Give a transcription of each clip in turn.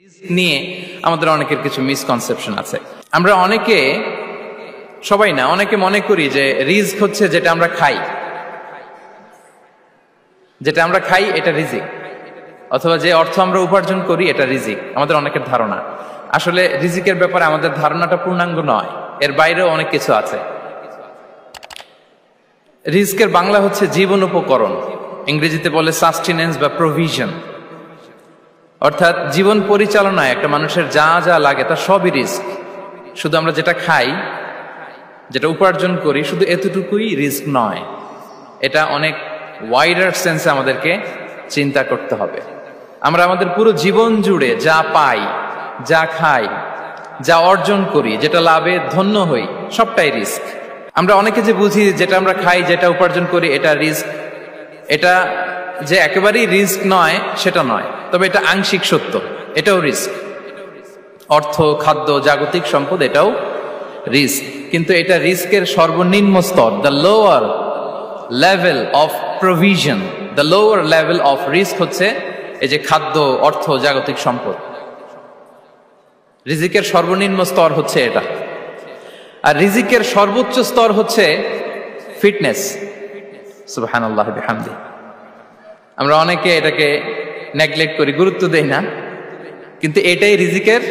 Risk নিয়ে আমাদের অনেকের কিছু মিসকনসেপশন আছে। আমরা অনেকে, সবাই না, অনেকে মনে করি যে রিস্ক হচ্ছে যেটা আমরা খাই এটা রিজিক, অথবা যে অর্থ আমরা উপার্জন করি এটা রিজিক। আমাদের অনেকের ধারণা, আসলে রিজিকের ব্যাপারে আমাদের ধারণাটা পূর্ণাঙ্গ নয়, এর বাইরেও অনেক কিছু আছে। রিস্কের বাংলা হচ্ছে জীবন উপকরণ, ইংরেজিতে বলে সাস্টেনেন্স বা প্রভিশন। অর্থাৎ জীবন পরিচালনায় একটা মানুষের যা যা লাগে তা সবই রিস্ক। শুধু আমরা যেটা খাই, যেটা উপার্জন করি, শুধু এতটুকুই রিস্ক নয়, এটা অনেক ওয়াইডার সেন্সে আমাদেরকে চিন্তা করতে হবে। আমরা আমাদের পুরো জীবন জুড়ে যা পাই, যা খাই, যা অর্জন করি, যেটা লাভে ধন্য হই, সবটাই রিস্ক। আমরা অনেকে যে বুঝি যেটা আমরা খাই, যেটা উপার্জন করি এটা রিস্ক, এটা যে একেবারেই রিস্ক নয় সেটা নয়, তবে এটা আংশিক সত্য, এটাও রিস্ক। অর্থ, খাদ্য, জাগতিক সম্পদ, এটাও রিস্ক, কিন্তু এটা রিস্কের সর্বনিম্ন স্তর, the lower level of provision, the lower level of risk হচ্ছে এই যে খাদ্য, অর্থ, জাগতিক সম্পদ। রিজিকের সর্বনিম্ন স্তর হচ্ছে এটা। আর রিজিকের সর্বোচ্চ স্তর হচ্ছে ফিটনেস। সুবহানাল্লাহ বিহামদি। আমরা অনেকে এটাকে নেগলেক্ট করি, গুরুত্ব দেই না, কিন্তু এটাই রিজিকের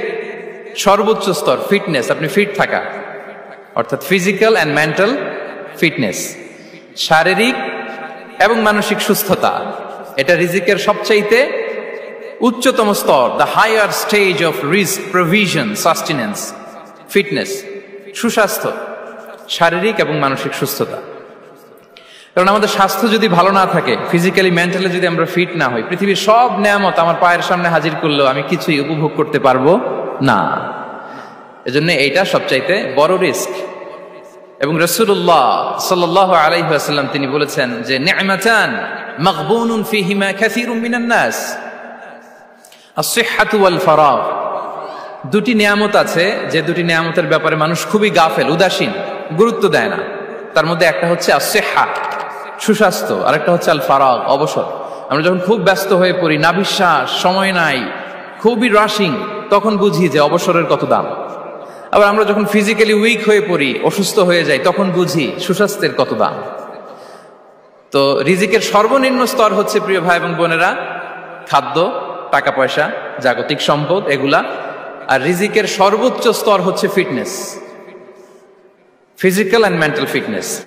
সর্বোচ্চ স্তর, ফিটনেস। আপনি ফিট থাকা, অর্থাৎ ফিজিক্যাল অ্যান্ড মেন্টাল ফিটনেস, শারীরিক এবং মানসিক সুস্থতা, এটা রিজিকের সবচাইতে উচ্চতম স্তর, the higher stage of risk provision, sustenance, fitness, সুস্বাস্থ্য, শারীরিক এবং মানসিক সুস্থতা। কারণ আমাদের স্বাস্থ্য যদি ভালো না থাকে, ফিজিক্যালি মেন্টালি যদি আমরা ফিট না হই, পৃথিবীর সব নেয়ামত আমার পায়ের সামনে হাজির করলেও আমি কিছুই উপভোগ করতে পারবো না। এজন্য এইটা সবচাইতে বড় রিস্ক। এবং রাসূলুল্লাহ সাল্লাল্লাহু আলাইহি ওয়াসাল্লাম তিনি বলেছেন যে নি'মাতান মাগবুনুন ফীহিমা কাসীরুম মিনান নাস, আস-সিহহাতু ওয়াল ফারাগ। দুটি নিয়ামত আছে যে দুটি নিয়ামতের ব্যাপারে মানুষ খুবই গাফেল, উদাসীন, গুরুত্ব দেয় না। তার মধ্যে একটা হচ্ছে আস-সিহহা, সুস্বাস্থ্য, আর একটা হচ্ছে আল ফারাগ, অবসর। আমরা যখন খুব ব্যস্ত হয়ে পড়ি, নাভিশ্বাস, সময় নাই, খুবই রাশিং, তখন বুঝি যে অবসরের কত দাম। আবার আমরা যখন ফিজিক্যালি উইক হয়ে পড়ি, অসুস্থ হয়ে যাই, তখন বুঝি সুস্বাস্থ্যের কত দাম। তো রিজিকের সর্বনিম্ন স্তর হচ্ছে, প্রিয় ভাই এবং বোনেরা, খাদ্য, টাকা পয়সা, জাগতিক সম্পদ, এগুলা। আর রিজিকের সর্বোচ্চ স্তর হচ্ছে fitness, physical and mental fitness.